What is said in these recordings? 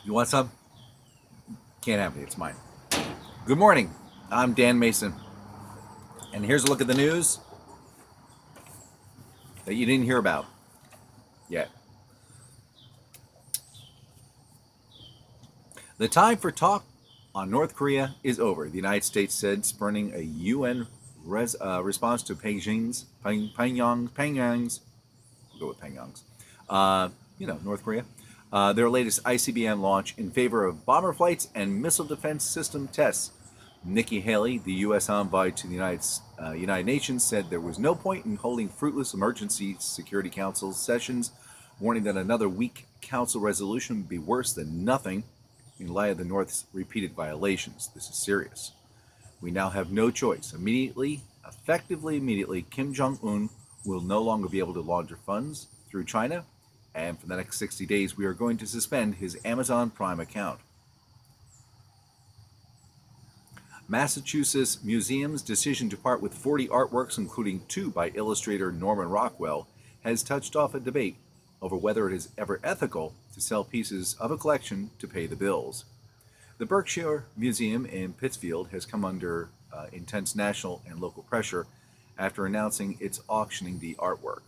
You want some? Can't have any. It's mine. Good morning. I'm Dan Mayson. And here's a look at the news that you didn't hear about yet. The time for talk on North Korea is over, the United States said, spurning a UN response to Pyongyang's, we'll go with Pyongyang's, North Korea, their latest ICBM launch in favor of bomber flights and missile defense system tests. Nikki Haley, the U.S. envoy to the United Nations, said there was no point in holding fruitless emergency Security Council sessions, warning that another weak Council resolution would be worse than nothing in light of the North's repeated violations. This is serious. We now have no choice. Immediately, Kim Jong-un will no longer be able to launder funds through China, and for the next 60 days, we are going to suspend his Amazon Prime account. Massachusetts Museum's decision to part with 40 artworks, including 2 by illustrator Norman Rockwell, has touched off a debate over whether it is ever ethical to sell pieces of a collection to pay the bills. The Berkshire Museum in Pittsfield has come under intense national and local pressure after announcing it's auctioning the artwork.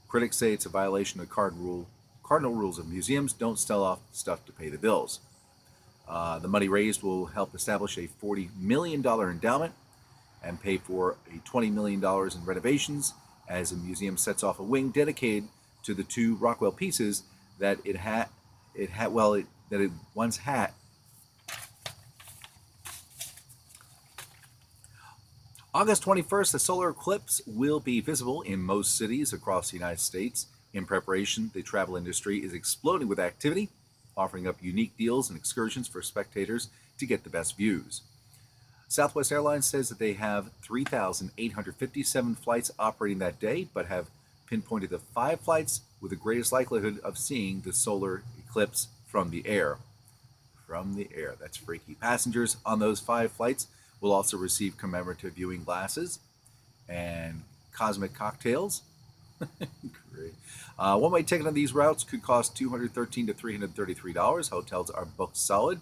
Critics say it's a violation of cardinal rules of museums: don't sell off stuff to pay the bills. The money raised will help establish a $40 million endowment and pay for a $20 million in renovations as the museum sets off a wing dedicated to the 2 Rockwell pieces that it once had. August 21st, a solar eclipse will be visible in most cities across the United States. In preparation, the travel industry is exploding with activity, offering up unique deals and excursions for spectators to get the best views. Southwest Airlines says that they have 3,857 flights operating that day, but have pinpointed the 5 flights with the greatest likelihood of seeing the solar eclipse from the air. From the air, that's freaky. Passengers on those 5 flights will also receive commemorative viewing glasses and cosmic cocktails. Great. One-way ticket on these routes could cost $213 to $333. Hotels are booked solid.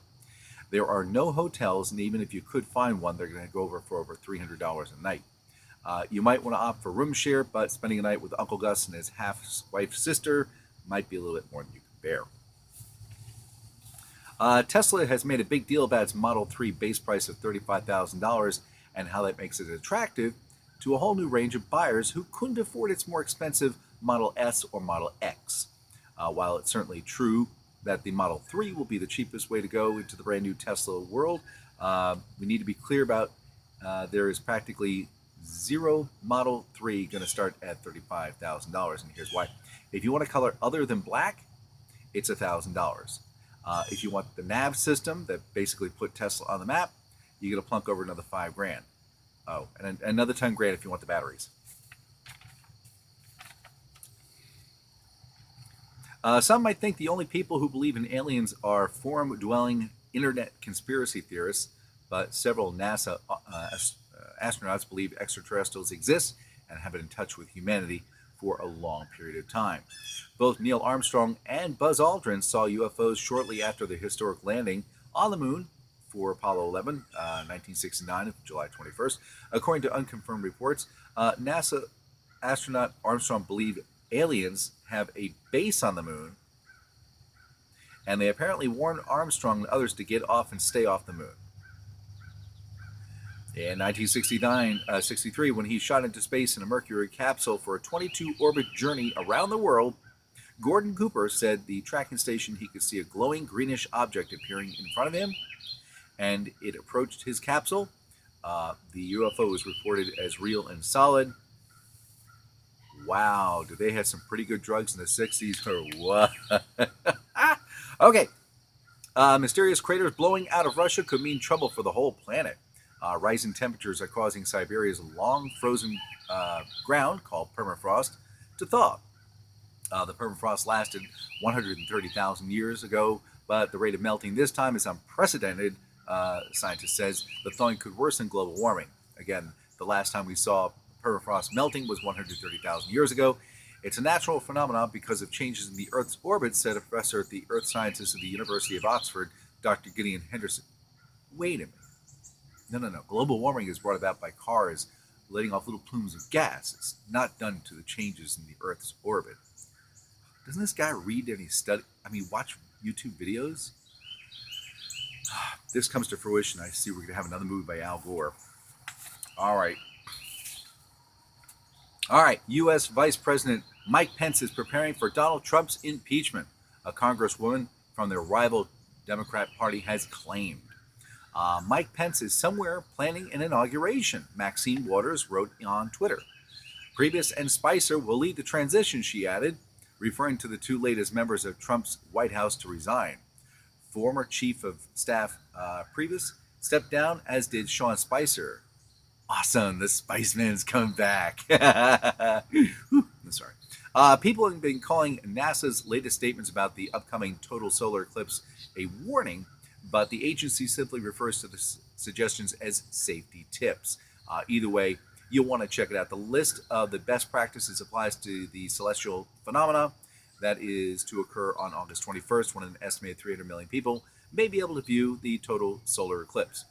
There are no hotels, and even if you could find one, they're going to go for over $300 a night. You might want to opt for room share, but spending a night with Uncle Gus and his half-wife sister might be a little bit more than you can bear. Tesla has made a big deal about its Model 3 base price of $35,000 and how that makes it attractive to a whole new range of buyers who couldn't afford its more expensive Model S or Model X. While it's certainly true that the Model 3 will be the cheapest way to go into the brand new Tesla world, we need to be clear about there is practically zero Model 3 going to start at $35,000, and here's why. If you want a color other than black, it's $1,000. If you want the nav system that basically put Tesla on the map, you get to plunk over another $5,000. Oh, and another $10,000 if you want the batteries. Some might think the only people who believe in aliens are forum-dwelling internet conspiracy theorists, but several NASA astronauts believe extraterrestrials exist and have been in touch with humanity for a long period of time. Both Neil Armstrong and Buzz Aldrin saw UFOs shortly after the historic landing on the moon for Apollo 11, 1969, July 21st. According to unconfirmed reports, NASA astronaut Armstrong believed aliens have a base on the moon, and they apparently warned Armstrong and others to get off and stay off the moon. In 1963, when he shot into space in a Mercury capsule for a 22-orbit journey around the world, Gordon Cooper said the tracking station he could see a glowing greenish object appearing in front of him, and it approached his capsule. The UFO was reported as real and solid. Wow, do they have some pretty good drugs in the 60s or what? Okay. Mysterious craters blowing out of Russia could mean trouble for the whole planet. Rising temperatures are causing Siberia's long frozen ground, called permafrost, to thaw. The permafrost lasted 130,000 years ago, but the rate of melting this time is unprecedented. Scientist says the thawing could worsen global warming. Again, the last time we saw permafrost melting was 130,000 years ago. It's a natural phenomenon because of changes in the Earth's orbit, said a professor at the Earth Sciences at the University of Oxford, Dr. Gideon Henderson. Wait a minute. No. Global warming is brought about by cars letting off little plumes of gas. It's not done to the changes in the Earth's orbit. Doesn't this guy read any watch YouTube videos? This comes to fruition. I see we're going to have another movie by Al Gore. All right. U.S. Vice President Mike Pence is preparing for Donald Trump's impeachment, a congresswoman from their rival Democrat Party has claimed. Mike Pence is somewhere planning an inauguration, Maxine Waters wrote on Twitter. Priebus and Spicer will lead the transition, she added, referring to the two latest members of Trump's White House to resign. Former Chief of Staff Priebus stepped down, as did Sean Spicer. Awesome, the Spice Man's come back. Sorry. People have been calling NASA's latest statements about the upcoming total solar eclipse a warning, but the agency simply refers to the suggestions as safety tips. Either way, you'll want to check it out. The list of the best practices applies to the celestial phenomena that is to occur on August 21st, when an estimated 300 million people may be able to view the total solar eclipse.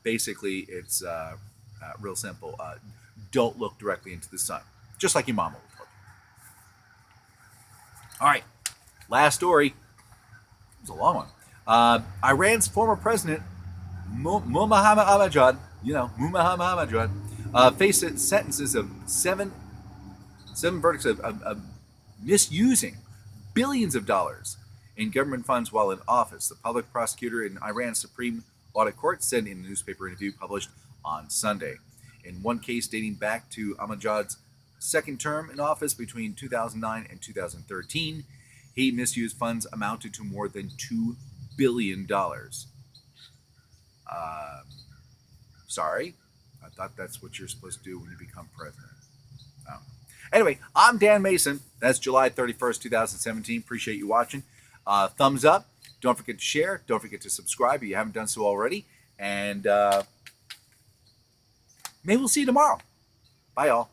Basically, it's real simple. Don't look directly into the sun, just like your mama would tell you. All right, last story. It was a long one. Iran's former president, Muhammad Ahmadinejad, faced sentences of seven verdicts of misusing billions of dollars in government funds while in office. The public prosecutor in Iran's Supreme Audit Court said in a newspaper interview published on Sunday. In one case dating back to Ahmadinejad's second term in office between 2009 and 2013, he misused funds amounted to more than $2 billion. Sorry? I thought that's what you're supposed to do when you become president. Oh. Anyway, I'm Dan Mayson. That's July 31st, 2017. Appreciate you watching. Thumbs up. Don't forget to share. Don't forget to subscribe if you haven't done so already. And maybe we'll see you tomorrow. Bye, y'all.